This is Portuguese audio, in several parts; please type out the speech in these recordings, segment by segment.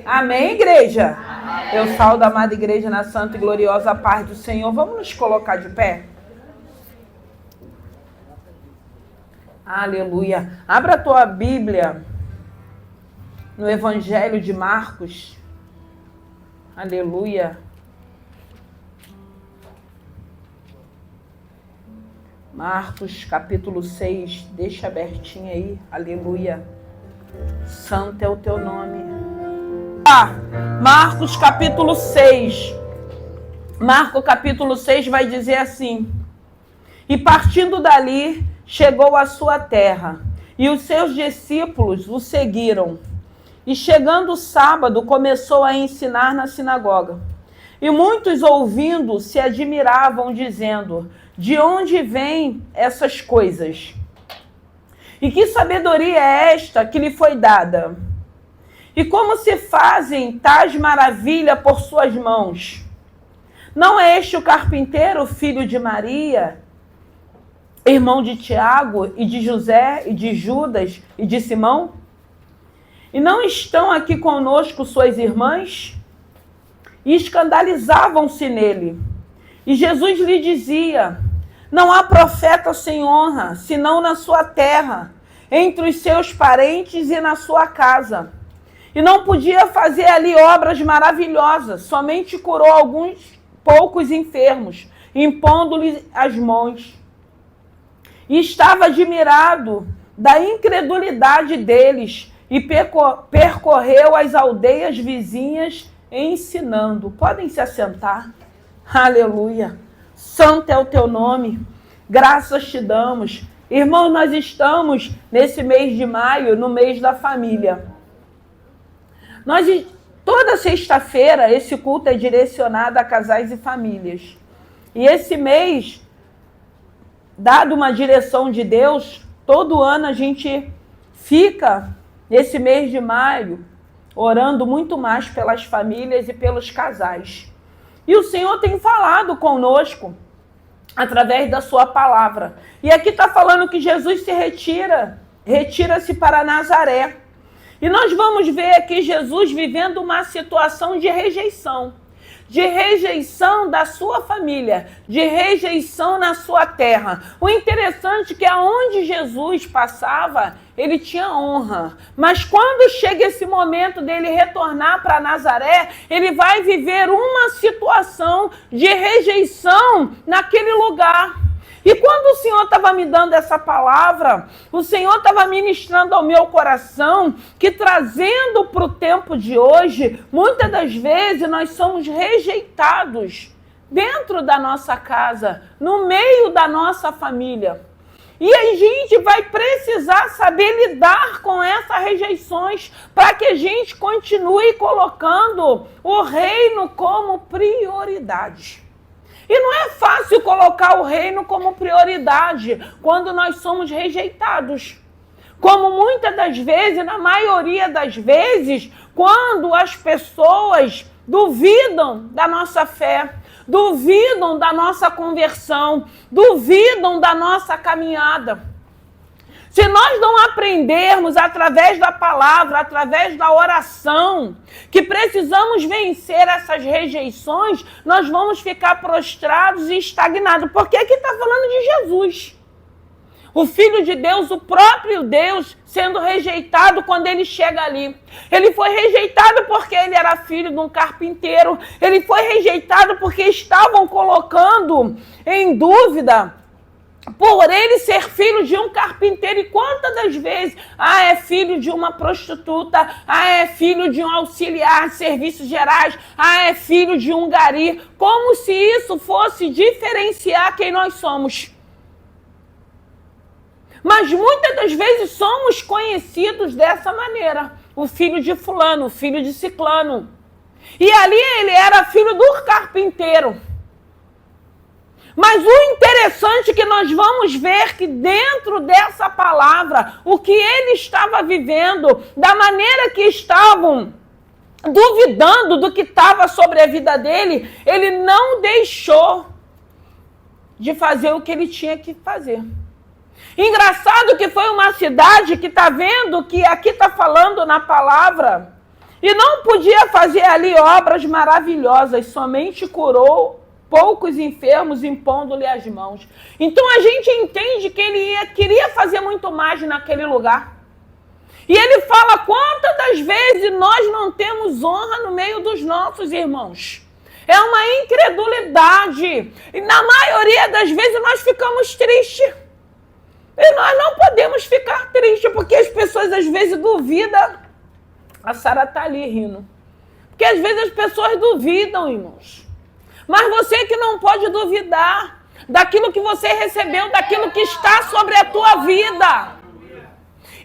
Amém, igreja? Amém. Eu saúdo a amada igreja na santa e gloriosa paz do Senhor. Vamos nos colocar de pé? Aleluia. Abra a tua Bíblia no Evangelho de Marcos. Aleluia. Marcos, capítulo 6. Deixa abertinho aí. Aleluia. Santo é o teu nome. Marcos, capítulo 6. Marcos, capítulo 6 vai dizer assim: E partindo dali, chegou à sua terra, e os seus discípulos o seguiram. E chegando o sábado, começou a ensinar na sinagoga. E muitos, ouvindo, se admiravam, dizendo: De onde vêm essas coisas? E que sabedoria é esta que lhe foi dada? E como se fazem tais maravilhas por suas mãos? Não é este o carpinteiro, filho de Maria, irmão de Tiago, e de José, e de Judas, e de Simão? E não estão aqui conosco suas irmãs? E escandalizavam-se nele. E Jesus lhe dizia: Não há profeta sem honra, senão na sua terra, entre os seus parentes e na sua casa. E não podia fazer ali obras maravilhosas, somente curou alguns poucos enfermos, impondo-lhes as mãos. E estava admirado da incredulidade deles, e percorreu as aldeias vizinhas ensinando. Podem se assentar. Aleluia. Santo é o teu nome. Graças te damos. Irmão, nós estamos nesse mês de maio, no mês da família. Toda sexta-feira, esse culto é direcionado a casais e famílias. E esse mês, dado uma direção de Deus, todo ano a gente fica, nesse mês de maio, orando muito mais pelas famílias e pelos casais. E o Senhor tem falado conosco através da sua palavra. E aqui está falando que Jesus se retira-se para Nazaré. E nós vamos ver aqui Jesus vivendo uma situação de rejeição da sua família, de rejeição na sua terra. O interessante é que aonde Jesus passava, ele tinha honra. Mas quando chega esse momento dele retornar para Nazaré, ele vai viver uma situação de rejeição naquele lugar. E quando o Senhor estava me dando essa palavra, o Senhor estava ministrando ao meu coração que, trazendo para o tempo de hoje, muitas das vezes nós somos rejeitados dentro da nossa casa, no meio da nossa família. E a gente vai precisar saber lidar com essas rejeições para que a gente continue colocando o reino como prioridade. E não é fácil colocar o reino como prioridade quando nós somos rejeitados. Como muitas das vezes, na maioria das vezes, quando as pessoas duvidam da nossa fé, duvidam da nossa conversão, duvidam da nossa caminhada. Se nós não aprendermos através da palavra, através da oração, que precisamos vencer essas rejeições, nós vamos ficar prostrados e estagnados. Porque aqui está falando de Jesus. O Filho de Deus, o próprio Deus, sendo rejeitado quando ele chega ali. Ele foi rejeitado porque ele era filho de um carpinteiro. Ele foi rejeitado porque estavam colocando em dúvida por ele ser filho de um carpinteiro. E quantas das vezes, é filho de uma prostituta, é filho de um auxiliar de serviços gerais, é filho de um gari, como se isso fosse diferenciar quem nós somos. Mas muitas das vezes somos conhecidos dessa maneira. O filho de fulano, o filho de ciclano. E ali ele era filho do carpinteiro. Mas o interessante é que nós vamos ver que dentro dessa palavra, o que ele estava vivendo, da maneira que estavam duvidando do que estava sobre a vida dele, ele não deixou de fazer o que ele tinha que fazer. Engraçado que foi uma cidade que está vendo que aqui está falando na palavra E não podia fazer ali obras maravilhosas, somente curou poucos enfermos impondo-lhe as mãos. Então a gente entende que ele queria fazer muito mais naquele lugar. E ele fala quantas das vezes nós não temos honra no meio dos nossos irmãos. É uma incredulidade. E na maioria das vezes nós ficamos tristes. E nós não podemos ficar tristes, porque as pessoas às vezes duvidam. A Sara está ali rindo. Porque às vezes as pessoas duvidam, irmãos. Mas você que não pode duvidar daquilo que você recebeu, daquilo que está sobre a tua vida.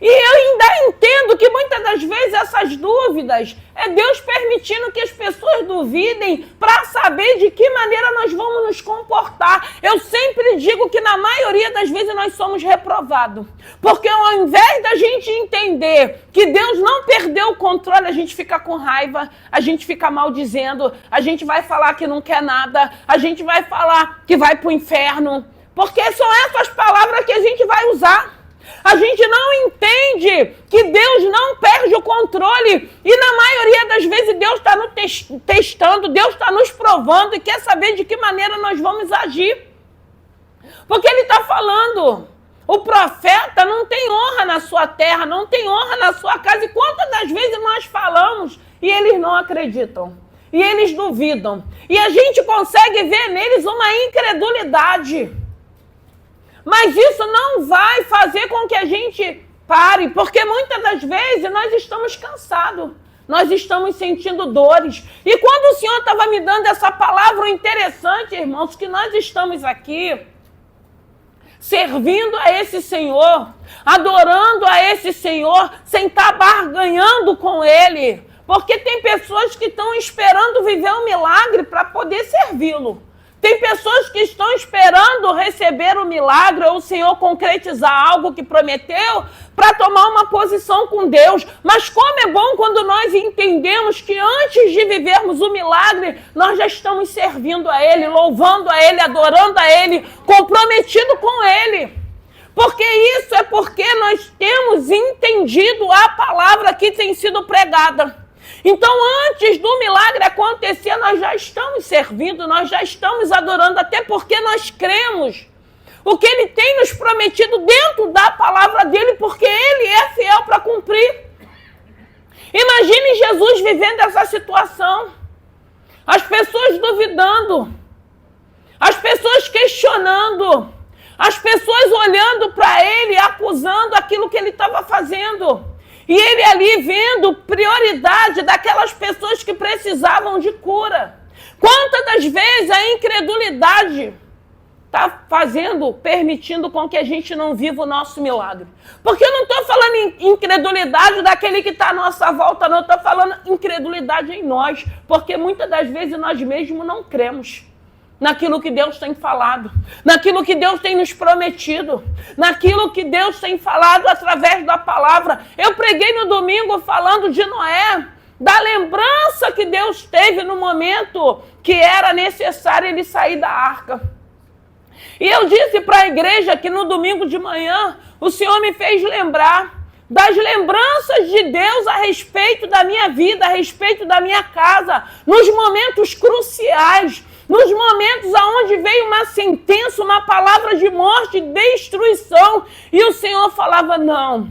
E eu ainda entendo que muitas das vezes essas dúvidas é Deus permitindo que as pessoas duvidem para saber de que maneira nós vamos nos comportar. Eu sempre digo que na maioria das vezes nós somos reprovados. Porque ao invés da gente entender que Deus não perdeu o controle, a gente fica com raiva, a gente fica maldizendo, a gente vai falar que não quer nada, a gente vai falar que vai para o inferno. Porque são essas palavras que a gente vai usar. A gente não entende que Deus não perde o controle e na maioria das vezes Deus está nos testando, Deus está nos provando e quer saber de que maneira nós vamos agir. Porque Ele está falando, o profeta não tem honra na sua terra, não tem honra na sua casa. E quantas das vezes nós falamos e eles não acreditam, e eles duvidam. E a gente consegue ver neles uma incredulidade. Mas isso não vai fazer com que a gente pare, porque muitas das vezes nós estamos cansados, nós estamos sentindo dores. E quando o Senhor estava me dando essa palavra interessante, irmãos, que nós estamos aqui servindo a esse Senhor, adorando a esse Senhor, sem estar barganhando com Ele. Porque tem pessoas que estão esperando viver um milagre para poder servi-lo. Tem pessoas que estão esperando receber o milagre ou o Senhor concretizar algo que prometeu para tomar uma posição com Deus. Mas como é bom quando nós entendemos que antes de vivermos o milagre, nós já estamos servindo a Ele, louvando a Ele, adorando a Ele, comprometido com Ele. Porque isso é porque nós temos entendido a palavra que tem sido pregada. Então, antes do milagre acontecer, nós já estamos servindo, nós já estamos adorando, até porque nós cremos o que Ele tem nos prometido dentro da palavra dEle, porque Ele é fiel para cumprir. Imagine Jesus vivendo essa situação, as pessoas duvidando, as pessoas questionando, as pessoas olhando para Ele, acusando aquilo que Ele estava fazendo. E Ele ali vendo prioridade daquelas pessoas que precisavam de cura. Quantas das vezes a incredulidade está permitindo com que a gente não viva o nosso milagre? Porque eu não estou falando em incredulidade daquele que está à nossa volta, não. Eu estou falando incredulidade em nós. Porque muitas das vezes nós mesmos não cremos naquilo que Deus tem falado, naquilo que Deus tem nos prometido, naquilo que Deus tem falado através da palavra. Eu preguei no domingo falando de Noé, da lembrança que Deus teve no momento que era necessário ele sair da arca. E eu disse para a igreja que no domingo de manhã o Senhor me fez lembrar das lembranças de Deus a respeito da minha vida, a respeito da minha casa, nos momentos cruciais, nos momentos onde veio uma sentença, uma palavra de morte, destruição, e o Senhor falava, não,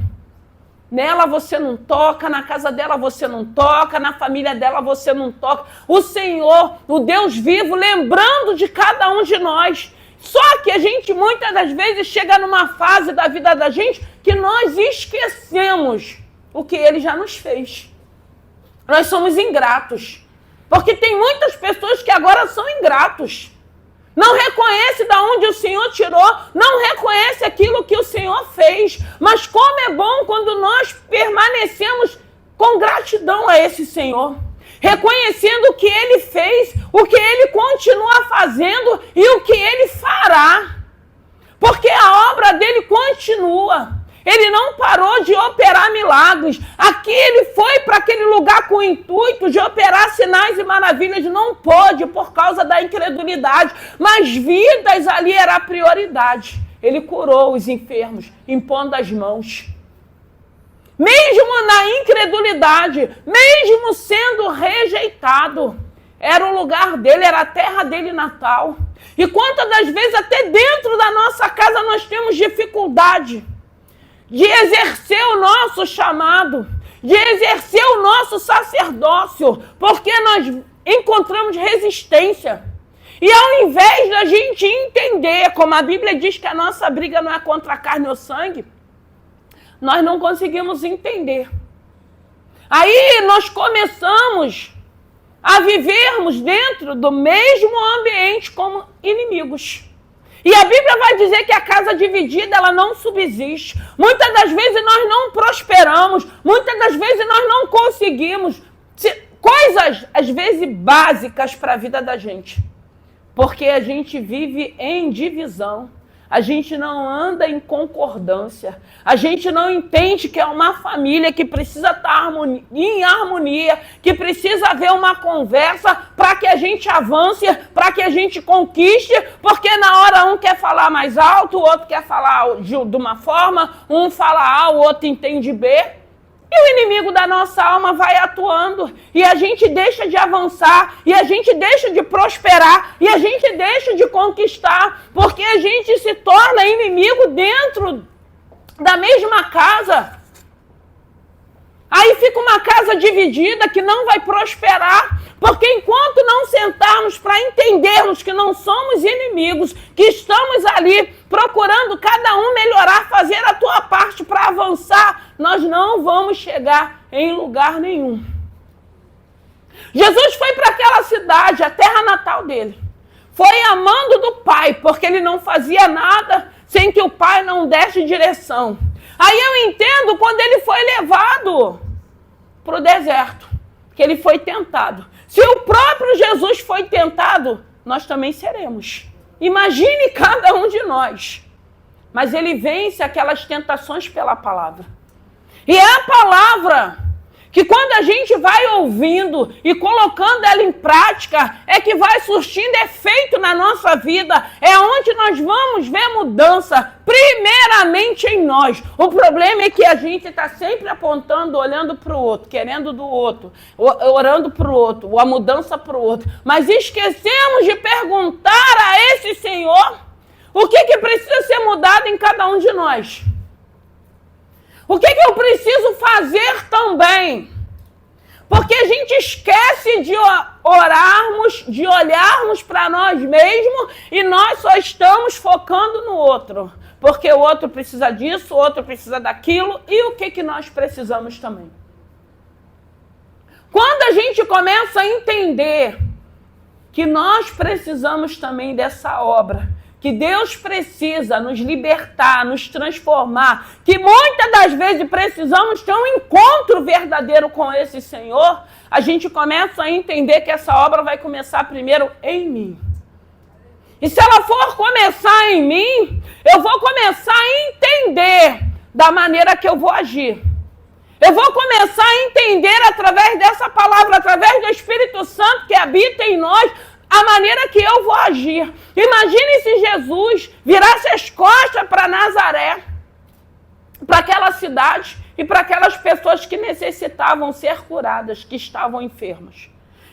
nela você não toca, na casa dela você não toca, na família dela você não toca. O Senhor, o Deus vivo, lembrando de cada um de nós. Só que a gente muitas das vezes chega numa fase da vida da gente que nós esquecemos o que Ele já nos fez. Nós somos ingratos. Porque tem muitas pessoas que agora são ingratos. Não reconhece de onde o Senhor tirou, não reconhece aquilo que o Senhor fez. Mas como é bom quando nós permanecemos com gratidão a esse Senhor. Reconhecendo o que Ele fez, o que Ele continua fazendo e o que Ele fará. Porque a obra dEle continua. Ele não parou de operar milagres. Aqui ele foi para aquele lugar com o intuito de operar sinais e maravilhas. Não pôde por causa da incredulidade. Mas vidas ali era a prioridade. Ele curou os enfermos, impondo as mãos. mesmo na incredulidade, mesmo sendo rejeitado. Era o lugar dele, era a terra dele natal. E quantas das vezes até dentro da nossa casa nós temos dificuldade de exercer o nosso chamado, de exercer o nosso sacerdócio, porque nós encontramos resistência. E ao invés da gente entender, como a Bíblia diz que a nossa briga não é contra a carne ou sangue, nós não conseguimos entender. Aí nós começamos a vivermos dentro do mesmo ambiente como inimigos. E a Bíblia vai dizer que a casa dividida, ela não subsiste. Muitas das vezes nós não prosperamos, muitas das vezes nós não conseguimos coisas, às vezes, básicas para a vida da gente. Porque a gente vive em divisão. A gente não anda em concordância. A gente não entende que é uma família que precisa estar em harmonia, que precisa haver uma conversa para que a gente avance, para que a gente conquiste, porque na hora um quer falar mais alto, o outro quer falar de uma forma, um fala A, o outro entende B. E o inimigo da nossa alma vai atuando, e a gente deixa de avançar, e a gente deixa de prosperar, e a gente deixa de conquistar, porque a gente se torna inimigo dentro da mesma casa. Aí fica uma casa dividida que não vai prosperar, porque enquanto não sentarmos para entendermos que não somos inimigos, que estamos ali procurando cada um melhorar, fazer a tua parte para avançar, nós não vamos chegar em lugar nenhum. Jesus foi para aquela cidade, a terra natal dele. Foi amando do Pai, porque ele não fazia nada sem que o Pai não desse direção. Aí eu entendo quando ele foi levado para o deserto, que ele foi tentado. Se o próprio Jesus foi tentado, nós também seremos. Imagine cada um de nós. Mas ele vence aquelas tentações pela palavra. E é a palavra que quando a gente vai ouvindo e colocando ela em prática, é que vai surtindo efeito na nossa vida. É onde nós vamos ver mudança, primeiramente em nós. O problema é que a gente está sempre apontando, olhando para o outro, querendo do outro, orando para o outro, a mudança para o outro. Mas esquecemos de perguntar a esse Senhor o que precisa ser mudado em cada um de nós. O que eu preciso fazer também? Porque a gente esquece de orarmos, de olharmos para nós mesmos e nós só estamos focando no outro. Porque o outro precisa disso, o outro precisa daquilo. E o que nós precisamos também? Quando a gente começa a entender que nós precisamos também dessa obra, que Deus precisa nos libertar, nos transformar, que muitas das vezes precisamos ter um encontro verdadeiro com esse Senhor, a gente começa a entender que essa obra vai começar primeiro em mim. E se ela for começar em mim, eu vou começar a entender da maneira que eu vou agir. Eu vou começar a entender através dessa palavra, através do Espírito Santo que habita em nós, a maneira que eu vou agir. Imagine se Jesus virasse as costas para Nazaré, para aquela cidade e para aquelas pessoas que necessitavam ser curadas, que estavam enfermas.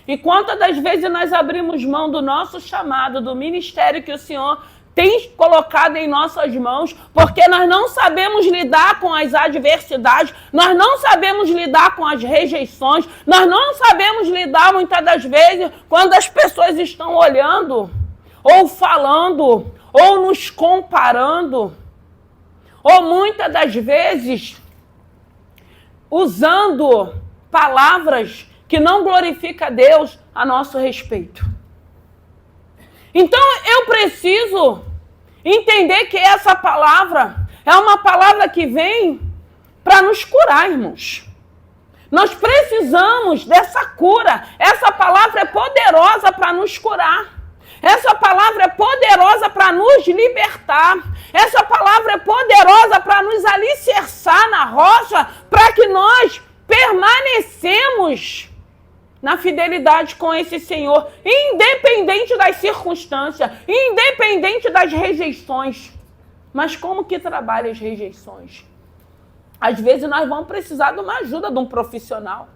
E quantas das vezes nós abrimos mão do nosso chamado, do ministério que o Senhor tem colocado em nossas mãos, porque nós não sabemos lidar com as adversidades, nós não sabemos lidar com as rejeições, nós não sabemos lidar muitas das vezes quando as pessoas estão olhando, ou falando, ou nos comparando, ou muitas das vezes usando palavras que não glorificam a Deus a nosso respeito. Então, eu preciso entender que essa palavra é uma palavra que vem para nos curar, irmãos. Nós precisamos dessa cura. Essa palavra é poderosa para nos curar. Essa palavra é poderosa para nos libertar. Essa palavra é poderosa para nos alicerçar na rocha, para que nós permanecemos na fidelidade com esse Senhor, independente das circunstâncias, independente das rejeições. Mas como que trabalha as rejeições? Às vezes nós vamos precisar de uma ajuda de um profissional.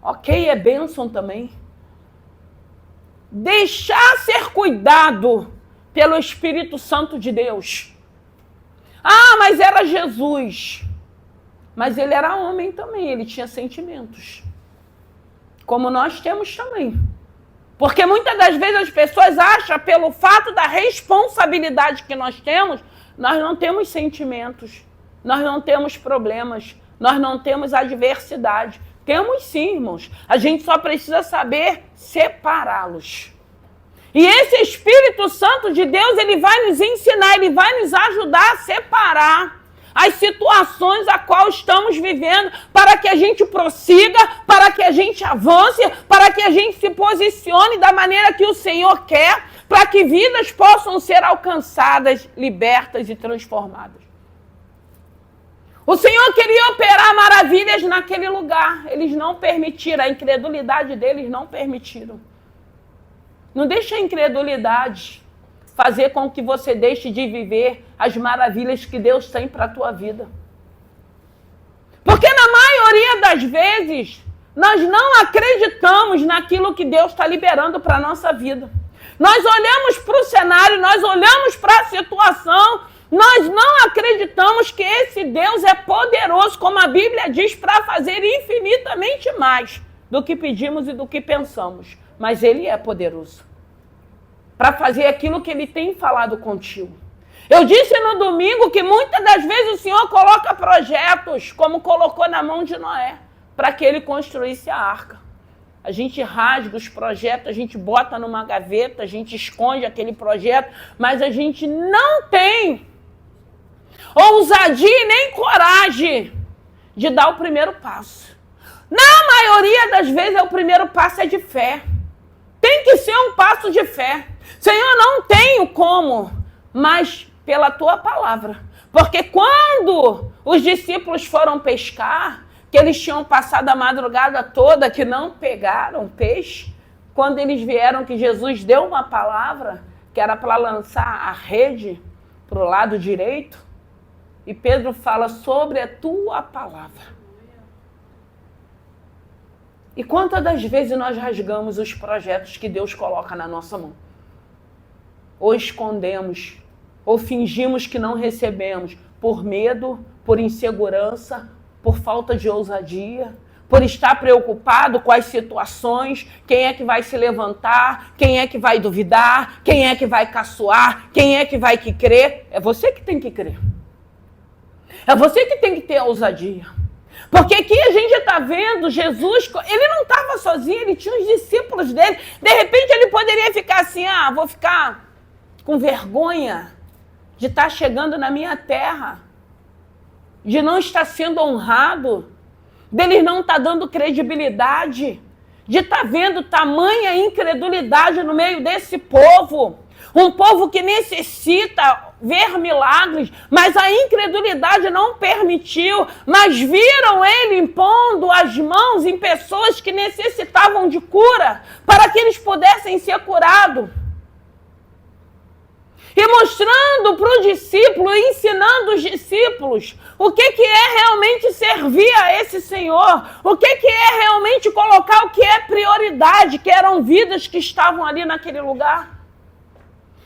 Ok, é bênção também. Deixar ser cuidado pelo Espírito Santo de Deus. Ah, mas era Jesus. Mas ele era homem também, ele tinha sentimentos. Como nós temos também. Porque muitas das vezes as pessoas acham, pelo fato da responsabilidade que nós não temos sentimentos, nós não temos problemas, nós não temos adversidade. Temos sim, irmãos. A gente só precisa saber separá-los. E esse Espírito Santo de Deus, ele vai nos ensinar, ele vai nos ajudar a separar as situações a qual estamos vivendo, para que a gente prossiga, para que a gente avance, para que a gente se posicione da maneira que o Senhor quer, para que vidas possam ser alcançadas, libertas e transformadas. O Senhor queria operar maravilhas naquele lugar. Eles não permitiram, a incredulidade deles não permitiram. Não deixe a incredulidade fazer com que você deixe de viver as maravilhas que Deus tem para a tua vida. Porque na maioria das vezes, nós não acreditamos naquilo que Deus está liberando para a nossa vida. Nós olhamos para o cenário, nós olhamos para a situação, nós não acreditamos que esse Deus é poderoso, como a Bíblia diz, para fazer infinitamente mais do que pedimos e do que pensamos. Mas Ele é poderoso para fazer aquilo que Ele tem falado contigo. Eu disse no domingo que muitas das vezes o Senhor coloca projetos, como colocou na mão de Noé, para que ele construísse a arca. A gente rasga os projetos, a gente bota numa gaveta, a gente esconde aquele projeto, mas a gente não tem ousadia e nem coragem de dar o primeiro passo. Na maioria das vezes, o primeiro passo é de fé. Tem que ser um passo de fé. Senhor, não tenho como, mas pela tua palavra. Porque quando os discípulos foram pescar, que eles tinham passado a madrugada toda, que não pegaram peixe, quando eles vieram que Jesus deu uma palavra, que era para lançar a rede para o lado direito, e Pedro fala sobre a tua palavra. E quantas das vezes nós rasgamos os projetos que Deus coloca na nossa mão? Ou escondemos, ou fingimos que não recebemos, por medo, por insegurança, por falta de ousadia, por estar preocupado com as situações, quem é que vai se levantar, quem é que vai duvidar, quem é que vai caçoar, quem é que vai crer. É você que tem que crer. É você que tem que ter ousadia. Porque aqui a gente está vendo Jesus, ele não estava sozinho, ele tinha os discípulos dele. De repente ele poderia ficar assim, vou ficar com vergonha de estar chegando na minha terra, de não estar sendo honrado, dele não estar dando credibilidade, de estar vendo tamanha incredulidade no meio desse povo. Um povo que necessita ver milagres, mas a incredulidade não permitiu. Mas viram ele impondo as mãos em pessoas que necessitavam de cura, para que eles pudessem ser curados. E mostrando para o discípulo, ensinando os discípulos o que é realmente servir a esse Senhor, o que é realmente colocar o que é prioridade, que eram vidas que estavam ali naquele lugar.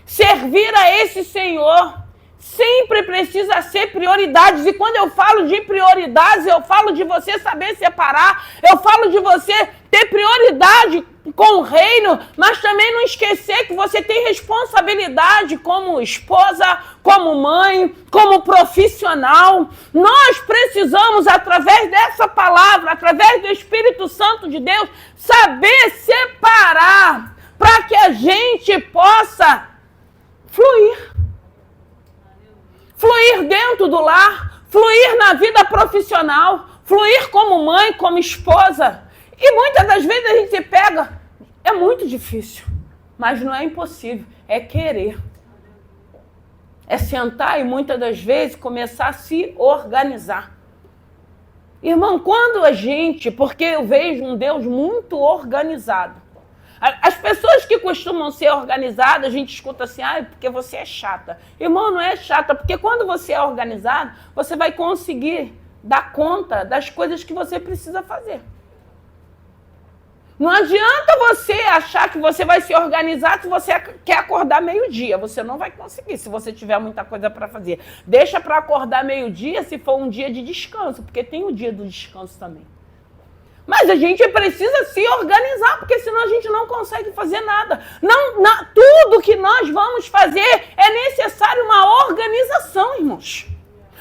Servir a esse Senhor sempre precisa ser prioridades. E quando eu falo de prioridades, eu falo de você saber separar, eu falo de você ter prioridade com o reino, mas também não esquecer que você tem responsabilidade como esposa, como mãe, como profissional. Nós precisamos, através dessa palavra, através do Espírito Santo de Deus, saber separar para que a gente possa fluir. Fluir dentro do lar, fluir na vida profissional, fluir como mãe, como esposa. E muitas das vezes a gente se pega, é muito difícil, mas não é impossível, é querer. É sentar e muitas das vezes começar a se organizar. Irmão, quando a gente, porque eu vejo um Deus muito organizado, as pessoas que costumam ser organizadas, a gente escuta assim, porque você é chata. Irmão, não é chata, porque quando você é organizado, você vai conseguir dar conta das coisas que você precisa fazer. Não adianta você achar que você vai se organizar se você quer acordar meio-dia. Você não vai conseguir se você tiver muita coisa para fazer. Deixa para acordar meio-dia se for um dia de descanso, porque tem o dia do descanso também. Mas a gente precisa se organizar, porque senão a gente não consegue fazer nada. Tudo que nós vamos fazer é necessário uma organização, irmãos.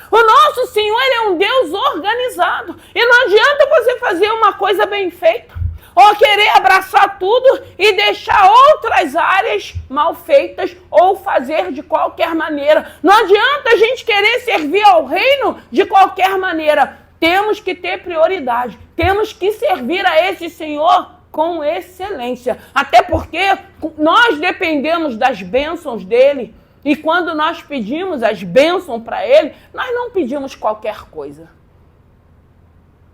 O nosso Senhor é um Deus organizado. E não adianta você fazer uma coisa bem feita, ou querer abraçar tudo e deixar outras áreas mal feitas, ou fazer de qualquer maneira. Não adianta a gente querer servir ao reino de qualquer maneira. Temos que ter prioridade. Temos que servir a esse Senhor com excelência. Até porque nós dependemos das bênçãos dele. E quando nós pedimos as bênçãos para ele, nós não pedimos qualquer coisa.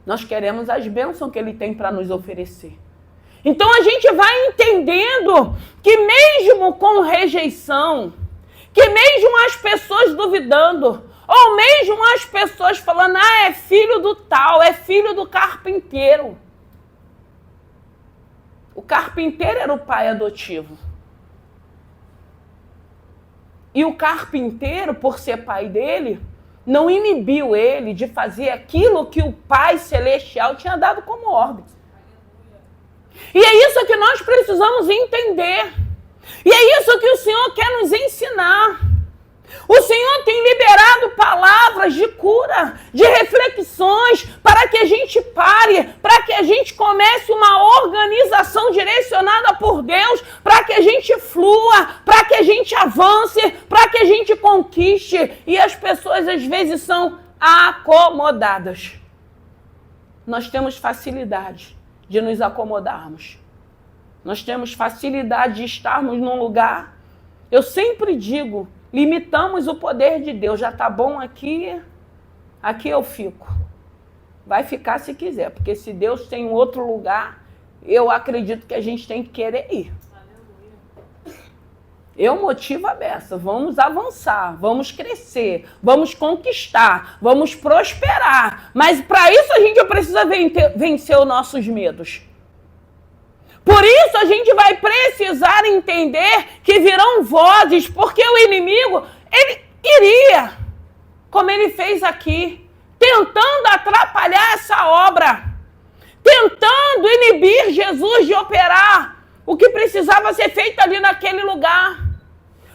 Nós queremos as bênçãos que ele tem para nos oferecer. Então a gente vai entendendo que mesmo com rejeição, que mesmo as pessoas duvidando, ou mesmo as pessoas falando, é filho do tal, é filho do carpinteiro. O carpinteiro era o pai adotivo. E o carpinteiro, por ser pai dele, não inibiu ele de fazer aquilo que o Pai Celestial tinha dado como ordem. E é isso que nós precisamos entender. E é isso que o Senhor quer nos ensinar. O Senhor tem liberado palavras de cura, de reflexões, para que a gente pare, para que a gente comece uma organização direcionada por Deus, para que a gente flua, para que a gente avance, para que a gente conquiste. E as pessoas às vezes são acomodadas. Nós temos facilidade de nos acomodarmos. Nós temos facilidade de estarmos num lugar. Eu sempre digo, limitamos o poder de Deus. Já está bom aqui, aqui eu fico. Vai ficar se quiser, porque se Deus tem outro lugar, eu acredito que a gente tem que querer ir. Eu motivo a beça. Vamos avançar, vamos crescer, vamos conquistar, vamos prosperar. Mas para isso a gente precisa vencer os nossos medos. Por isso a gente vai precisar entender que virão vozes, porque o inimigo, ele iria, como ele fez aqui, tentando atrapalhar essa obra, tentando inibir Jesus de operar o que precisava ser feito ali naquele lugar.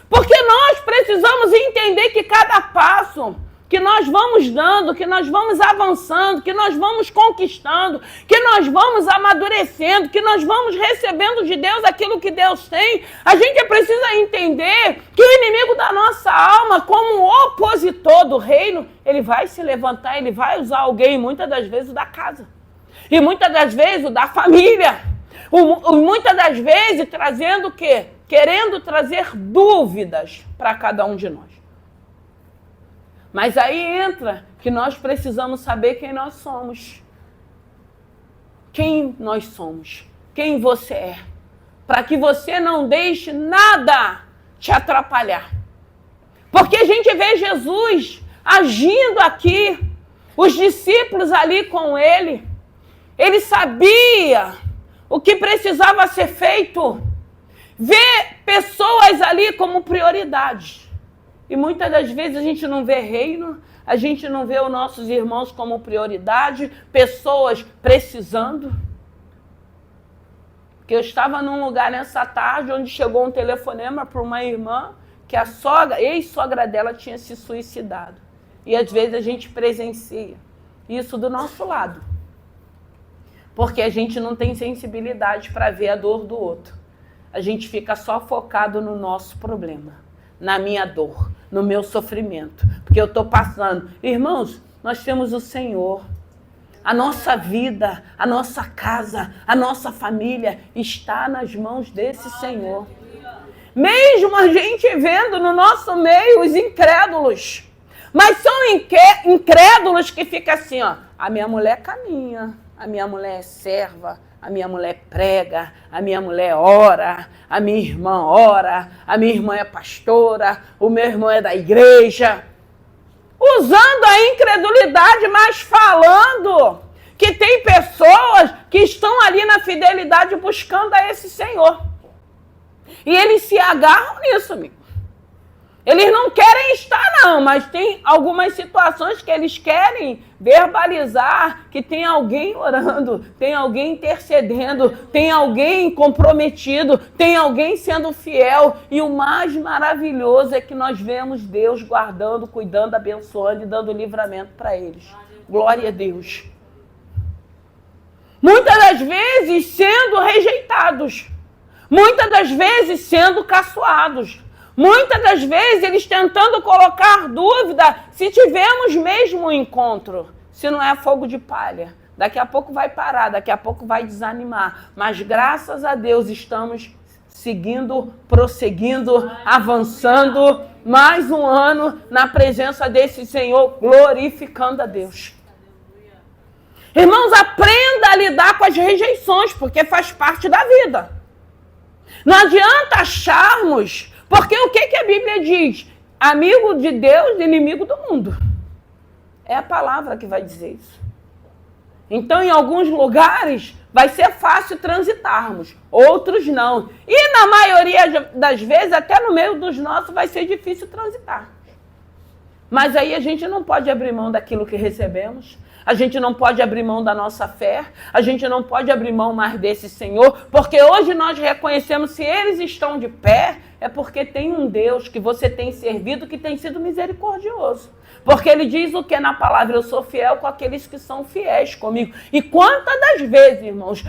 Porque nós precisamos entender que cada passo que nós vamos dando, que nós vamos avançando, que nós vamos conquistando, que nós vamos amadurecendo, que nós vamos recebendo de Deus aquilo que Deus tem, a gente precisa entender que o inimigo da nossa alma, como opositor do reino, ele vai se levantar, ele vai usar alguém, muitas das vezes, da casa. E muitas das vezes, o da família. Muitas das vezes, trazendo o quê? Querendo trazer dúvidas para cada um de nós. Mas aí entra que nós precisamos saber quem nós somos. Quem nós somos. Quem você é. Para que você não deixe nada te atrapalhar. Porque a gente vê Jesus agindo aqui. Os discípulos ali com ele. Ele sabia o que precisava ser feito. Vê pessoas ali como prioridade. E muitas das vezes a gente não vê reino, a gente não vê os nossos irmãos como prioridade, pessoas precisando. Porque eu estava num lugar nessa tarde onde chegou um telefonema para uma irmã que a sogra, ex-sogra dela tinha se suicidado. E às vezes a gente presencia isso do nosso lado. Porque a gente não tem sensibilidade para ver a dor do outro. A gente fica só focado no nosso problema, na minha dor, no meu sofrimento, porque eu estou passando. Irmãos, nós temos o Senhor. A nossa vida, a nossa casa, a nossa família está nas mãos desse Senhor. Mesmo a gente vendo no nosso meio os incrédulos, mas são incrédulos que ficam assim, ó, a minha mulher caminha, a minha mulher é serva, a minha mulher prega, a minha mulher ora, a minha irmã ora, a minha irmã é pastora, o meu irmão é da igreja. O acusando a incredulidade, mas falando que tem pessoas que estão ali na fidelidade buscando a esse Senhor. E eles se agarram nisso, amigo. Eles não querem estar, não, mas tem algumas situações que eles querem verbalizar que tem alguém orando, tem alguém intercedendo, tem alguém comprometido, tem alguém sendo fiel. E o mais maravilhoso é que nós vemos Deus guardando, cuidando, abençoando e dando livramento para eles. Glória a Deus. Muitas das vezes sendo rejeitados, muitas das vezes sendo caçoados, muitas das vezes eles tentando colocar dúvida se tivemos mesmo um encontro, se não é fogo de palha. Daqui a pouco vai parar, daqui a pouco vai desanimar, mas graças a Deus estamos seguindo, prosseguindo, avançando, mais um ano na presença desse Senhor, glorificando a Deus. Irmãos, aprenda a lidar com as rejeições, porque faz parte da vida. Não adianta acharmos, porque o que a Bíblia diz? Amigo de Deus, inimigo do mundo. É a palavra que vai dizer isso. Então, em alguns lugares, vai ser fácil transitarmos, outros não. E na maioria das vezes, até no meio dos nossos, vai ser difícil transitar. Mas aí a gente não pode abrir mão daquilo que recebemos. A gente não pode abrir mão da nossa fé, a gente não pode abrir mão mais desse Senhor, porque hoje nós reconhecemos se eles estão de pé, é porque tem um Deus que você tem servido que tem sido misericordioso. Porque ele diz o que na palavra? Eu sou fiel com aqueles que são fiéis comigo. E quantas das vezes, irmãos,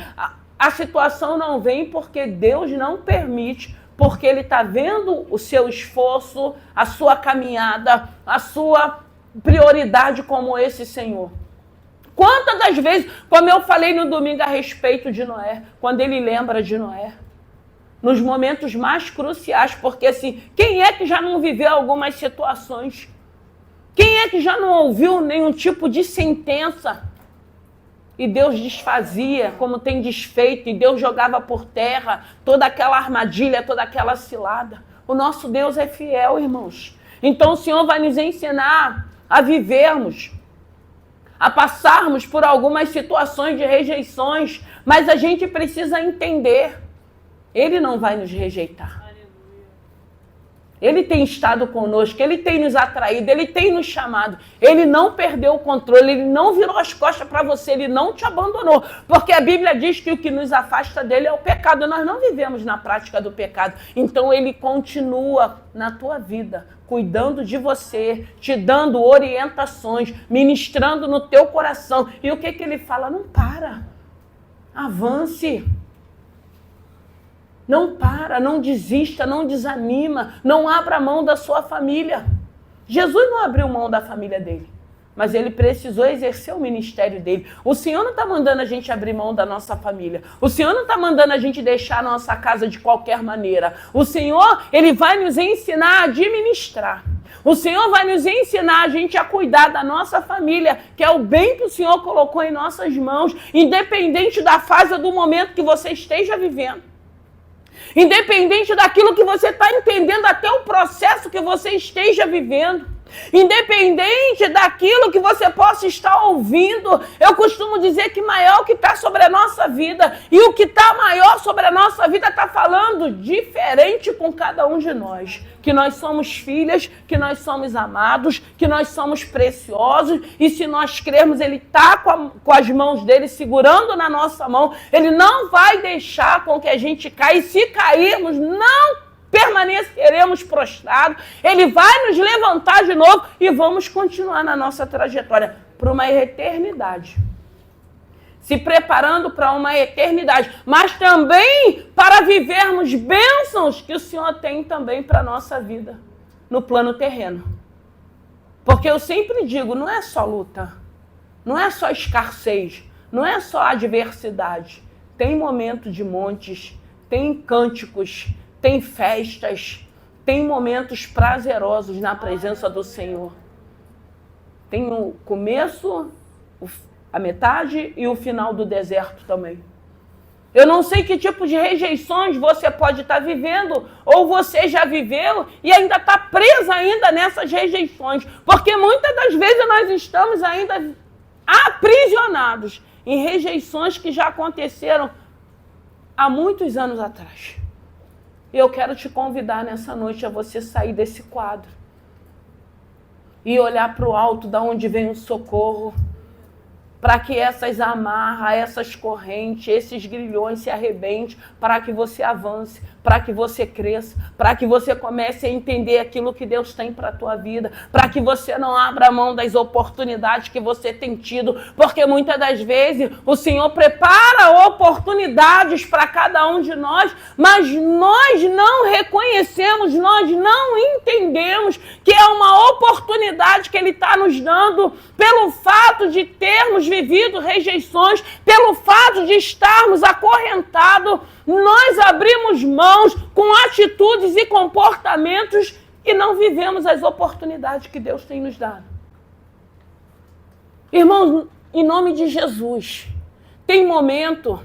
a situação não vem porque Deus não permite, porque ele está vendo o seu esforço, a sua caminhada, a sua prioridade como esse Senhor. Quantas das vezes, como eu falei no domingo a respeito de Noé, quando ele lembra de Noé, nos momentos mais cruciais, porque assim, quem é que já não viveu algumas situações? Quem é que já não ouviu nenhum tipo de sentença? E Deus desfazia, como tem desfeito, e Deus jogava por terra toda aquela armadilha, toda aquela cilada. O nosso Deus é fiel, irmãos. Então o Senhor vai nos ensinar a vivermos, a passarmos por algumas situações de rejeições, mas a gente precisa entender, Ele não vai nos rejeitar. Ele tem estado conosco, Ele tem nos atraído, Ele tem nos chamado. Ele não perdeu o controle, Ele não virou as costas para você, Ele não te abandonou. Porque a Bíblia diz que o que nos afasta dEle é o pecado. Nós não vivemos na prática do pecado. Então Ele continua na tua vida, cuidando de você, te dando orientações, ministrando no teu coração. E o que Ele fala? Não para, avance. Não para, não desista, não desanima, não abra mão da sua família. Jesus não abriu mão da família dele, mas ele precisou exercer o ministério dele. O Senhor não está mandando a gente abrir mão da nossa família. O Senhor não está mandando a gente deixar a nossa casa de qualquer maneira. O Senhor, Ele vai nos ensinar a administrar. O Senhor vai nos ensinar a gente a cuidar da nossa família, que é o bem que o Senhor colocou em nossas mãos, independente da fase ou do momento que você esteja vivendo. Independente daquilo que você está entendendo, até o processo que você esteja vivendo. Independente daquilo que você possa estar ouvindo, eu costumo dizer que maior o que está sobre a nossa vida, e o que está maior sobre a nossa vida está falando diferente com cada um de nós. Que nós somos filhas, que nós somos amados, que nós somos preciosos, e se nós crermos, Ele está com as mãos dele segurando na nossa mão, Ele não vai deixar com que a gente caia, e se cairmos, não permaneceremos prostrados, Ele vai nos levantar de novo e vamos continuar na nossa trajetória para uma eternidade. Se preparando para uma eternidade, mas também para vivermos bênçãos que o Senhor tem também para a nossa vida, no plano terreno. Porque eu sempre digo, não é só luta, não é só escassez, não é só adversidade. Tem momentos de montes, tem cânticos, tem festas, tem momentos prazerosos na presença do Senhor. Tem o começo, a metade e o final do deserto também. Eu não sei que tipo de rejeições você pode estar vivendo, ou você já viveu e ainda está presa ainda nessas rejeições. Porque muitas das vezes nós estamos ainda aprisionados em rejeições que já aconteceram há muitos anos atrás. E eu quero te convidar nessa noite a você sair desse quadro e olhar para o alto, da onde vem o socorro, para que essas amarras, essas correntes, esses grilhões se arrebentem, para que você avance, para que você cresça, para que você comece a entender aquilo que Deus tem para a tua vida, para que você não abra mão das oportunidades que você tem tido, porque muitas das vezes o Senhor prepara oportunidades para cada um de nós, mas nós não reconhecemos, nós não entendemos que é uma oportunidade que Ele está nos dando pelo fato de termos vivido rejeições, pelo fato de estarmos acorrentados. Nós abrimos mãos com atitudes e comportamentos e não vivemos as oportunidades que Deus tem nos dado. Irmãos, em nome de Jesus, tem momento,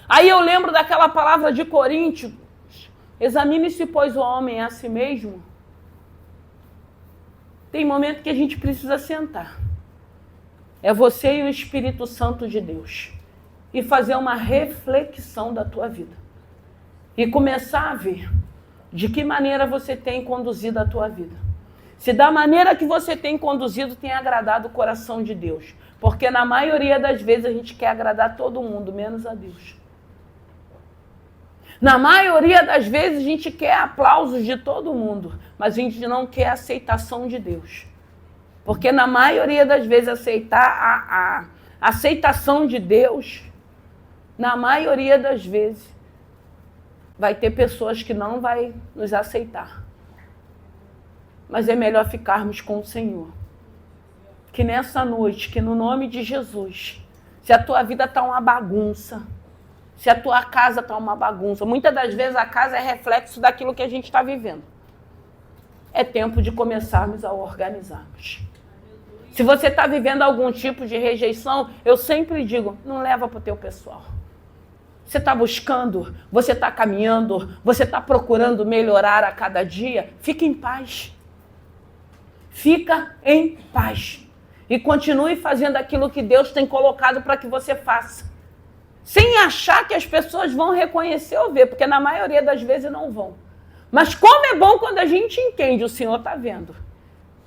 aí eu lembro daquela palavra de Coríntios, examine-se, pois, o homem a si mesmo. Tem momento que a gente precisa sentar. É você e o Espírito Santo de Deus. E fazer uma reflexão da tua vida. E começar a ver de que maneira você tem conduzido a tua vida. Se da maneira que você tem conduzido tem agradado o coração de Deus. Porque na maioria das vezes a gente quer agradar todo mundo, menos a Deus. Na maioria das vezes a gente quer aplausos de todo mundo, mas a gente não quer a aceitação de Deus. Porque na maioria das vezes aceitar a aceitação de Deus, na maioria das vezes, vai ter pessoas que não vai nos aceitar. Mas é melhor ficarmos com o Senhor. Que nessa noite, que no nome de Jesus, se a tua vida está uma bagunça, se a tua casa está uma bagunça, muitas das vezes a casa é reflexo daquilo que a gente está vivendo. É tempo de começarmos a organizarmos. Se você está vivendo algum tipo de rejeição, eu sempre digo, não leva para o teu pessoal. Você está buscando, você está caminhando, você está procurando melhorar a cada dia, fica em paz. Fica em paz. E continue fazendo aquilo que Deus tem colocado para que você faça. Sem achar que as pessoas vão reconhecer ou ver, porque na maioria das vezes não vão. Mas como é bom quando a gente entende, o Senhor está vendo.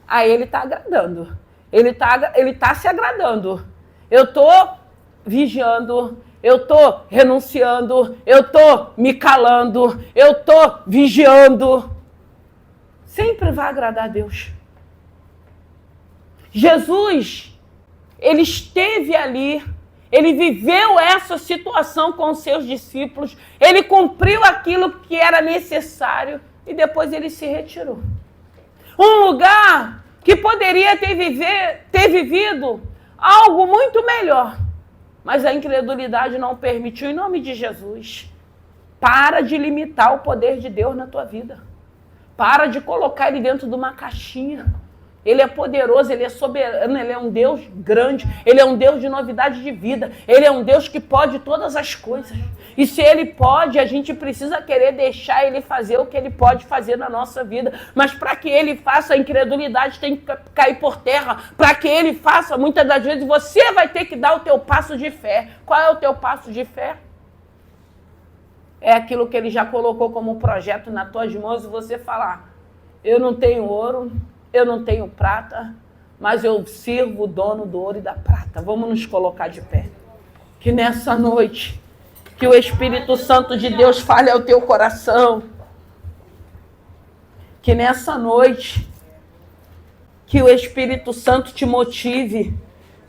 Aí Ele está agradando. Ele tá se agradando. Eu estou vigiando, eu estou renunciando, eu estou me calando, eu estou vigiando. Sempre vai agradar a Deus. Jesus, Ele esteve ali, Ele viveu essa situação com os seus discípulos, Ele cumpriu aquilo que era necessário e depois Ele se retirou. Um lugar que poderia ter vivido algo muito melhor, mas a incredulidade não permitiu. Em nome de Jesus, para de limitar o poder de Deus na tua vida. Para de colocar Ele dentro de uma caixinha. Ele é poderoso, Ele é soberano, Ele é um Deus grande, Ele é um Deus de novidade de vida, Ele é um Deus que pode todas as coisas. E se Ele pode, a gente precisa querer deixar Ele fazer o que Ele pode fazer na nossa vida. Mas para que Ele faça, a incredulidade tem que cair por terra. Para que Ele faça, muitas das vezes você vai ter que dar o teu passo de fé. Qual é o teu passo de fé? É aquilo que Ele já colocou como projeto nas tuas mãos e você falar, eu não tenho ouro, eu não tenho prata, mas eu sirvo o dono do ouro e da prata. Vamos nos colocar de pé. Que nessa noite, que o Espírito Santo de Deus fale ao teu coração. Que nessa noite, que o Espírito Santo te motive.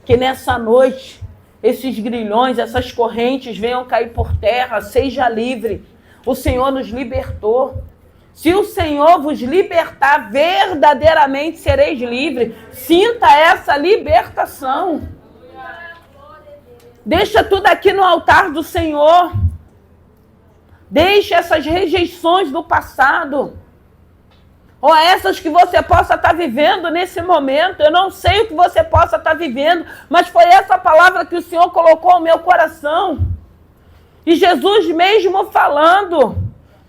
Que nessa noite, esses grilhões, essas correntes venham cair por terra. Seja livre. O Senhor nos libertou. Se o Senhor vos libertar, verdadeiramente sereis livres. Sinta essa libertação. Deixa tudo aqui no altar do Senhor. Deixa essas rejeições do passado. Ou essas que você possa estar vivendo nesse momento. Eu não sei o que você possa estar vivendo, mas foi essa palavra que o Senhor colocou no meu coração. E Jesus mesmo falando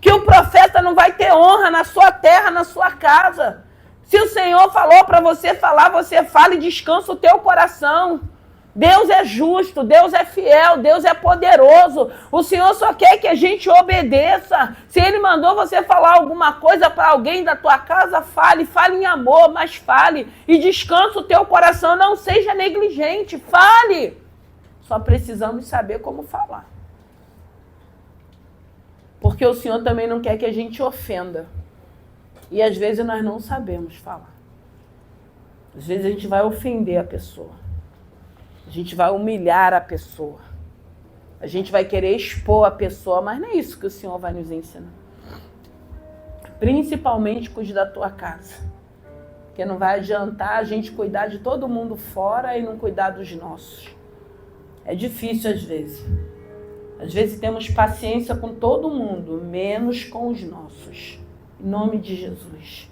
que o profeta não vai ter honra na sua terra, na sua casa. Se o Senhor falou para você falar, você fala e descansa o teu coração. Deus é justo, Deus é fiel, Deus é poderoso. O Senhor só quer que a gente obedeça. Se Ele mandou você falar alguma coisa para alguém da tua casa, fale em amor, mas fale. E descansa o teu coração, não seja negligente, fale. Só precisamos saber como falar. Porque o Senhor também não quer que a gente ofenda. E às vezes nós não sabemos falar. Às vezes a gente vai ofender a pessoa. A gente vai humilhar a pessoa. A gente vai querer expor a pessoa, mas não é isso que o Senhor vai nos ensinar. Principalmente cuide da tua casa. Porque não vai adiantar a gente cuidar de todo mundo fora e não cuidar dos nossos. É difícil às vezes. Às vezes temos paciência com todo mundo, menos com os nossos. Em nome de Jesus.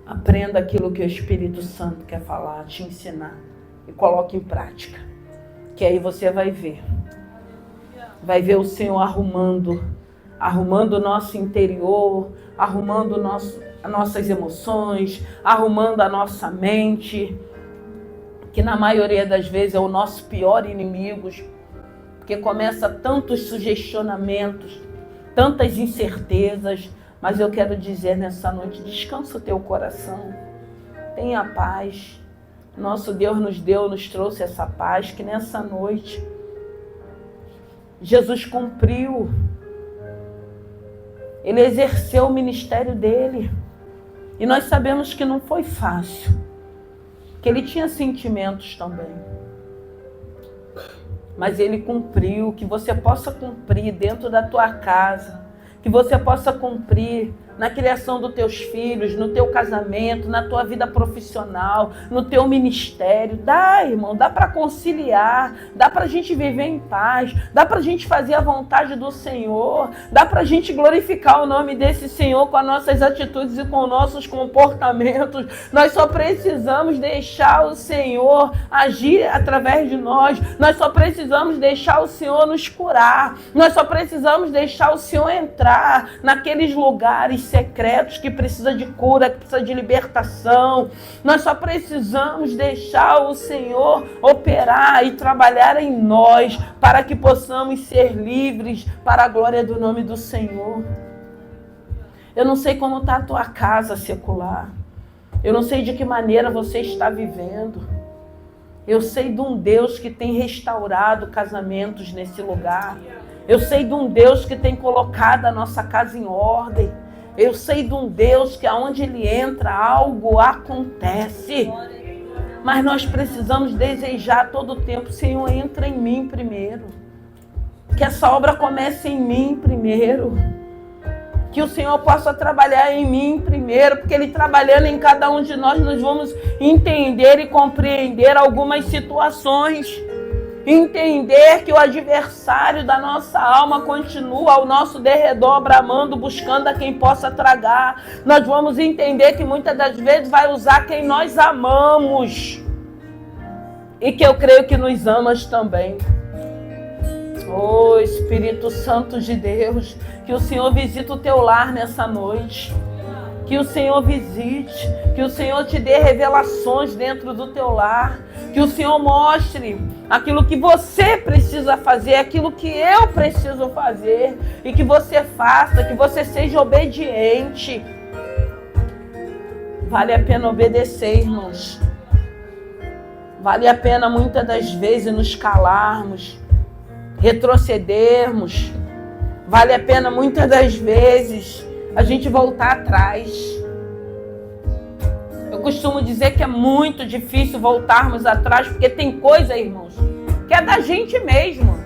Aprenda aquilo que o Espírito Santo quer falar, te ensinar. E coloque em prática. Que aí você vai ver. Vai ver o Senhor arrumando o nosso interior, arrumando as nossas emoções, arrumando a nossa mente. Que na maioria das vezes é o nosso pior inimigo. Porque começa tantos sugestionamentos, tantas incertezas. Mas eu quero dizer nessa noite, descansa o teu coração. Tenha paz. Nosso Deus nos trouxe essa paz, que nessa noite Jesus cumpriu. Ele exerceu o ministério dele. E nós sabemos que não foi fácil. Que ele tinha sentimentos também. Mas ele cumpriu, que você possa cumprir dentro da tua casa. Que você possa cumprir na criação dos teus filhos, no teu casamento, na tua vida profissional, no teu ministério. Dá, irmão, dá para conciliar, dá para a gente viver em paz, dá para a gente fazer a vontade do Senhor, dá para a gente glorificar o nome desse Senhor com as nossas atitudes e com nossos comportamentos. Nós só precisamos deixar o Senhor agir através de nós, nós só precisamos deixar o Senhor nos curar, nós só precisamos deixar o Senhor entrar naqueles lugares secretos que precisa de cura, que precisa de libertação. Nós só precisamos deixar o Senhor operar e trabalhar em nós para que possamos ser livres para a glória do nome do Senhor. Eu não sei como está a tua casa secular. Eu não sei de que maneira você está vivendo. Eu sei de um Deus que tem restaurado casamentos nesse lugar. Eu sei de um Deus que tem colocado a nossa casa em ordem. Eu sei de um Deus que aonde Ele entra, algo acontece. Mas nós precisamos desejar todo o tempo, Senhor, entra em mim primeiro. Que essa obra comece em mim primeiro. Que o Senhor possa trabalhar em mim primeiro, porque Ele trabalhando em cada um de nós, nós vamos entender e compreender algumas situações. Entender que o adversário da nossa alma continua ao nosso derredor, bramando, buscando a quem possa tragar. Nós vamos entender que muitas das vezes vai usar quem nós amamos. E que eu creio que nos amas também. Oh, Espírito Santo de Deus, que o Senhor visite o teu lar nessa noite. Que o Senhor visite, que o Senhor te dê revelações dentro do teu lar. Que o Senhor mostre aquilo que você precisa fazer, aquilo que eu preciso fazer. E que você faça, que você seja obediente. Vale a pena obedecer, irmãos. Vale a pena muitas das vezes nos calarmos, retrocedermos. Vale a pena muitas das vezes a gente voltar atrás. Eu costumo dizer que é muito difícil voltarmos atrás, porque tem coisa, irmãos, que é da gente mesmo.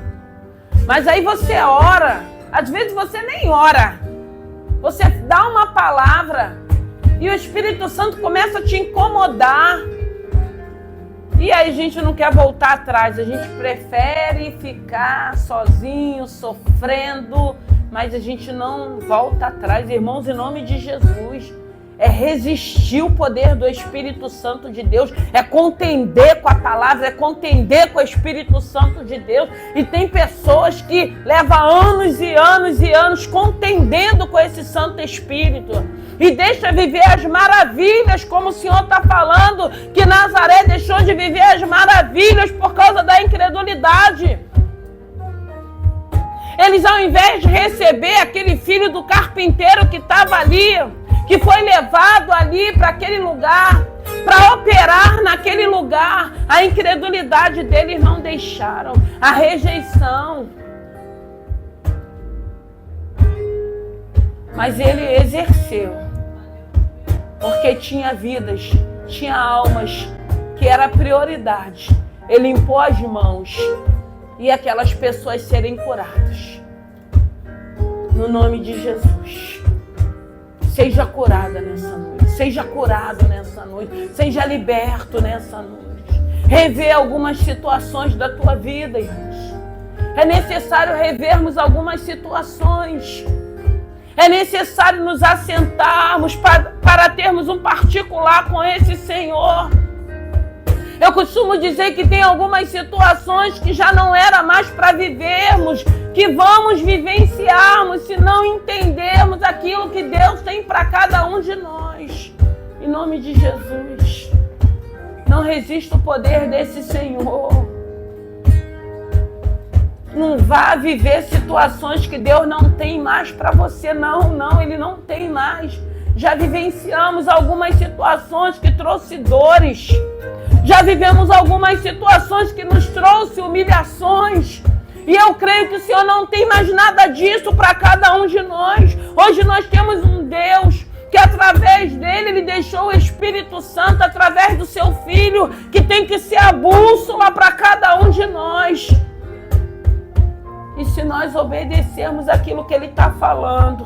Mas aí você ora, às vezes você nem ora. Você dá uma palavra e o Espírito Santo começa a te incomodar. E aí a gente não quer voltar atrás, a gente prefere ficar sozinho, sofrendo, mas a gente não volta atrás. Irmãos, em nome de Jesus, é resistir o poder do Espírito Santo de Deus, é contender com a palavra, é contender com o Espírito Santo de Deus. E tem pessoas que levam anos e anos e anos contendendo com esse Santo Espírito e deixa viver as maravilhas, como o Senhor está falando, que Nazaré deixou de viver as maravilhas por causa da incredulidade. Eles, ao invés de receber aquele filho do carpinteiro que estava ali, que foi levado ali para aquele lugar, para operar naquele lugar, a incredulidade deles não deixaram, a rejeição. Mas ele exerceu, porque tinha vidas, tinha almas, que era prioridade. Ele impôs as mãos e aquelas pessoas serem curadas. No nome de Jesus. Seja curada nessa noite, seja curado nessa noite, seja liberto nessa noite. Rever algumas situações da tua vida, irmãos. É necessário revermos algumas situações. É necessário nos assentarmos para termos um particular com esse Senhor. Eu costumo dizer que tem algumas situações que já não era mais para vivermos, que vamos vivenciarmos se não entendermos aquilo que Deus tem para cada um de nós. Em nome de Jesus. Não resista o poder desse Senhor. Não vá viver situações que Deus não tem mais para você. Não, Ele não tem mais. Já vivenciamos algumas situações que trouxe dores. Já vivemos algumas situações que nos trouxe humilhações. E eu creio que o Senhor não tem mais nada disso para cada um de nós. Hoje nós temos um Deus que através dele, Ele deixou o Espírito Santo, através do seu Filho, que tem que ser a bússola para cada um de nós. E se nós obedecermos aquilo que Ele está falando,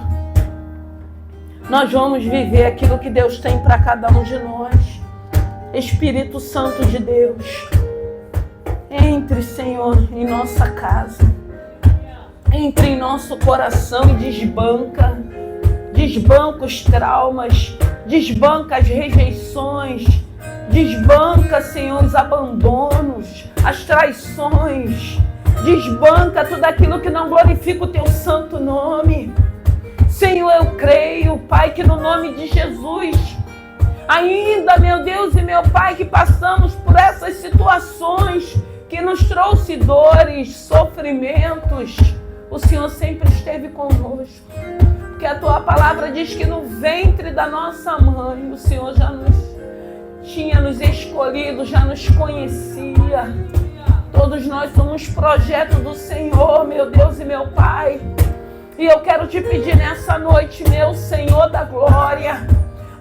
nós vamos viver aquilo que Deus tem para cada um de nós. Espírito Santo de Deus, entre, Senhor, em nossa casa. Entre em nosso coração e desbanca os traumas, desbanca as rejeições, desbanca, Senhor, os abandonos, as traições, desbanca tudo aquilo que não glorifica o Teu santo nome. Senhor, eu creio, Pai, que no nome de Jesus, ainda, meu Deus e meu Pai, que passamos por essas situações que nos trouxe dores, sofrimentos, o Senhor sempre esteve conosco. Porque a Tua palavra diz que no ventre da nossa mãe, o Senhor já tinha nos escolhido, já nos conhecia. Todos nós somos projeto do Senhor, meu Deus e meu Pai. E eu quero te pedir nessa noite, meu Senhor da glória,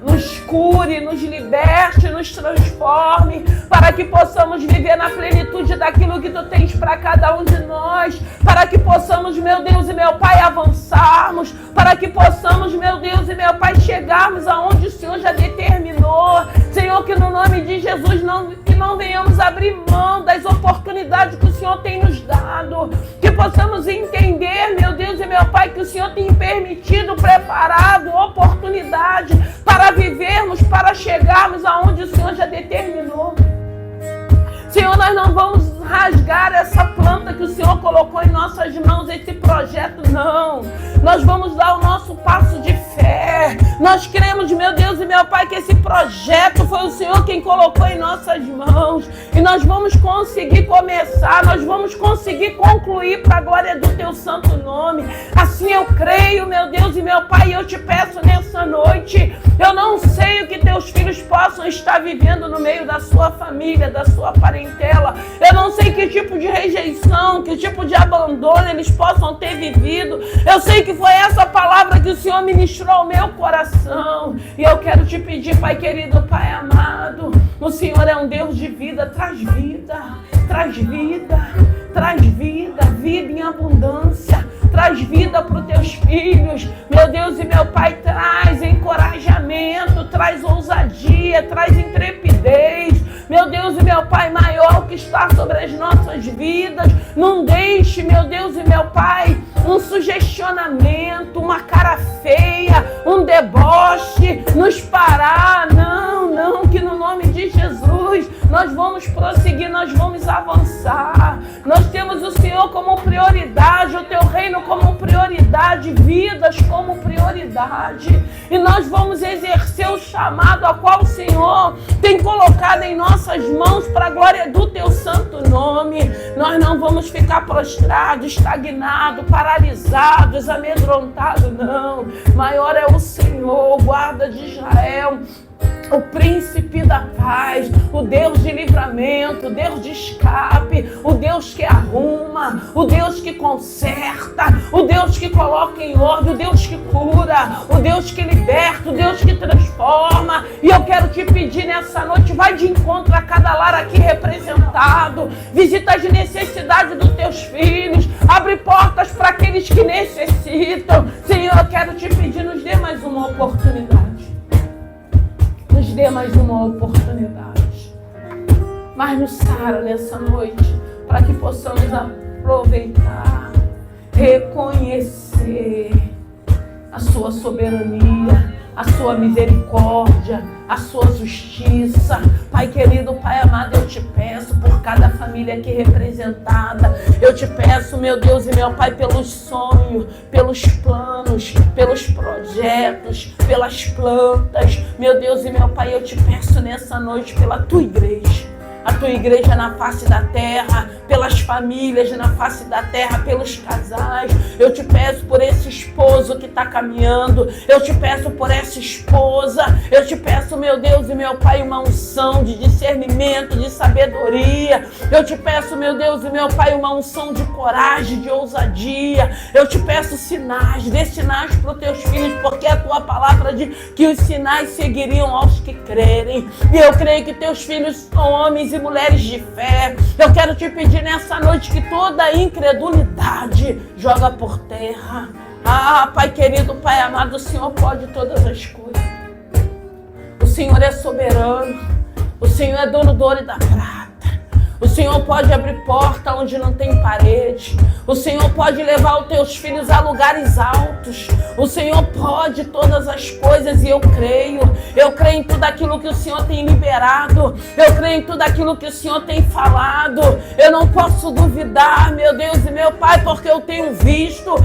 nos cure, nos liberte, nos transforme, para que possamos viver na plenitude daquilo que Tu tens para cada um de nós, para que possamos, meu Deus e meu Pai, avançarmos, para que possamos, meu Deus e meu Pai, chegarmos aonde o Senhor já determinou. Senhor, que no nome de Jesus que não venhamos abrir mão das oportunidades que o Senhor tem nos dado, que possamos entender, meu Deus e meu Pai, que o Senhor tem permitido, preparado oportunidade para vivermos, para chegarmos aonde o Senhor já determinou. Senhor, nós não vamos rasgar essa planta que o Senhor colocou em nossas mãos, esse projeto, não. Nós vamos dar o nosso passo de fé. Nós cremos, meu Deus e meu Pai, que esse projeto foi o Senhor quem colocou em nossas mãos. E nós vamos conseguir começar, nós vamos conseguir concluir para a glória do Teu santo nome. Assim eu creio, meu Deus e meu Pai, e eu te peço nessa noite, eu não sei o que Teus filhos possam estar vivendo no meio da sua família, da sua parentela. Eu não sei que tipo de rejeição, que tipo de abandono eles possam ter vivido. Eu sei que foi essa palavra que o Senhor ministrou ao meu coração. E eu quero te pedir, Pai querido, Pai amado, o Senhor é um Deus de vida, traz vida, traz vida, traz vida, vida em abundância. Traz vida para os Teus filhos, meu Deus e meu Pai, traz encorajamento, traz ousadia, traz intrepidez, meu Deus e meu Pai, maior que está sobre as nossas vidas. Não deixe, meu Deus e meu Pai, um sugestionamento, uma cara feia, um deboche nos parar. Não, que no nome de Jesus nós vamos prosseguir, nós vamos avançar. Nós temos o Senhor como prioridade, o teu reino como prioridade, vidas como prioridade. E nós vamos exercer o chamado a qual o Senhor tem colocado em nossas mãos para a glória do teu santo nome. Nós não vamos ficar prostrados, estagnados, paralisados, amedrontados, não. Maior é o Senhor, o guarda de Israel, o príncipe da paz, o Deus de livramento, o Deus de escape, o Deus que arruma, o Deus que conserta, o Deus que coloca em ordem, o Deus que cura, o Deus que liberta, o Deus que transforma. E eu quero te pedir nessa noite, vai de encontro a cada lar aqui representado, visita as necessidades dos teus filhos, abre portas para aqueles que necessitam. Senhor, eu quero te pedir, nos dê mais uma oportunidade. Nos dê mais uma oportunidade. Mas nos sara nessa noite, para que possamos aproveitar, reconhecer a sua soberania, a sua misericórdia, a sua justiça. Pai querido, Pai amado, eu te peço por cada família aqui representada. Eu te peço, meu Deus e meu Pai, pelos sonhos, pelos planos, pelos projetos, pelas plantas. Meu Deus e meu Pai, eu te peço nessa noite pela tua igreja. A tua igreja na face da terra, pelas famílias na face da terra, pelos casais. Eu te peço por esse esposo que está caminhando. Eu te peço por essa esposa. Eu te peço, meu Deus e meu Pai, uma unção de discernimento, de sabedoria. Eu te peço, meu Deus e meu Pai, uma unção de coragem, de ousadia. Eu te peço sinais, dê sinais para os teus filhos, porque a tua palavra diz que os sinais seguiriam aos que crerem. E eu creio que teus filhos são homens e mulheres de fé. Eu quero te pedir nessa noite que toda incredulidade joga por terra. Ah, Pai querido, Pai amado, o Senhor pode todas as coisas. O Senhor é soberano. O Senhor é dono do ouro e da prata. O Senhor pode abrir porta onde não tem parede. O Senhor pode levar os teus filhos a lugares altos. O Senhor pode todas as coisas e eu creio. Eu creio em tudo aquilo que o Senhor tem liberado. Eu creio em tudo aquilo que o Senhor tem falado. Eu não posso duvidar, meu Deus e meu Pai, porque eu tenho visto,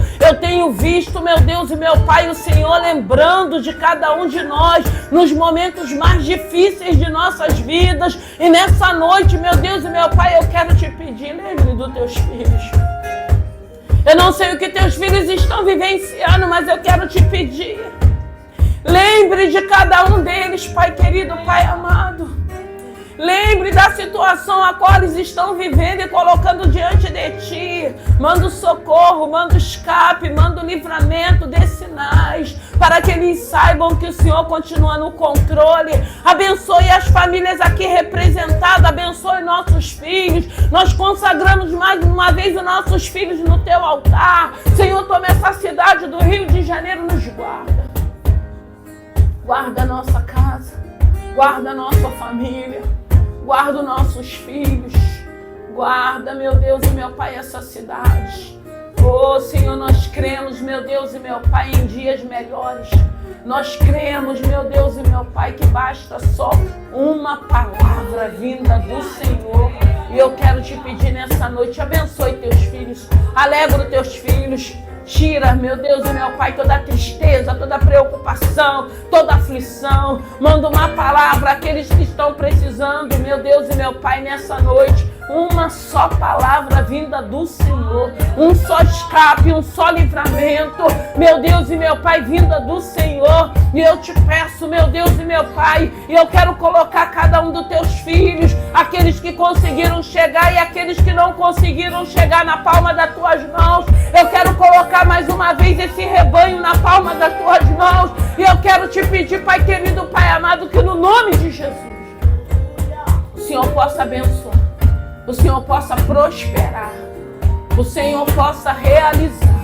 meu Deus e meu Pai, o Senhor lembrando de cada um de nós nos momentos mais difíceis de nossas vidas. E nessa noite, meu Deus e meu Pai, eu quero te pedir, lembre dos teus filhos. Eu não sei o que teus filhos estão vivenciando, mas eu quero te pedir. Lembre de cada um deles, Pai querido, Pai amado. Lembre da situação a qual eles estão vivendo e colocando diante de Ti. Manda o socorro, manda o escape, manda o livramento, dê sinais, para que eles saibam que o Senhor continua no controle. Abençoe as famílias aqui representadas, abençoe nossos filhos. Nós consagramos mais uma vez os nossos filhos no Teu altar. Senhor, toma essa cidade do Rio de Janeiro, nos guarda. Guarda a nossa casa, guarda a nossa família. Guarda os nossos filhos, guarda, meu Deus e meu Pai, essa cidade. Oh, Senhor, nós cremos, meu Deus e meu Pai, em dias melhores. Nós cremos, meu Deus e meu Pai, que basta só uma palavra vinda do Senhor. E eu quero te pedir nessa noite, abençoe teus filhos, alegra os teus filhos. Tira, meu Deus e meu Pai, toda tristeza, toda preocupação, toda aflição. Manda uma palavra àqueles que estão precisando, meu Deus e meu Pai, nessa noite. Uma só palavra vinda do Senhor. Um só escape, um só livramento. Meu Deus e meu Pai, vinda do Senhor. E eu te peço, meu Deus e meu Pai, e eu quero colocar cada um dos teus filhos, aqueles que conseguiram chegar e aqueles que não conseguiram chegar, na palma das tuas mãos. Eu quero colocar mais uma vez esse rebanho na palma das tuas mãos. E eu quero te pedir, Pai querido, Pai amado, que no nome de Jesus o Senhor possa abençoar, o Senhor possa prosperar, o Senhor possa realizar,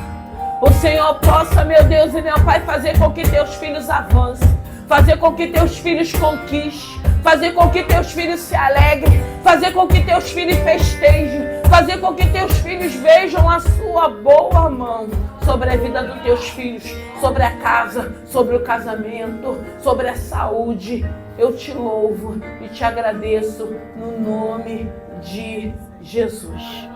o Senhor possa, meu Deus e meu Pai, fazer com que teus filhos avancem, fazer com que teus filhos conquistem, fazer com que teus filhos se alegrem, fazer com que teus filhos festejem, fazer com que teus filhos vejam a sua boa mão sobre a vida dos teus filhos, sobre a casa, sobre o casamento, sobre a saúde. Eu te louvo e te agradeço no nome de Jesus.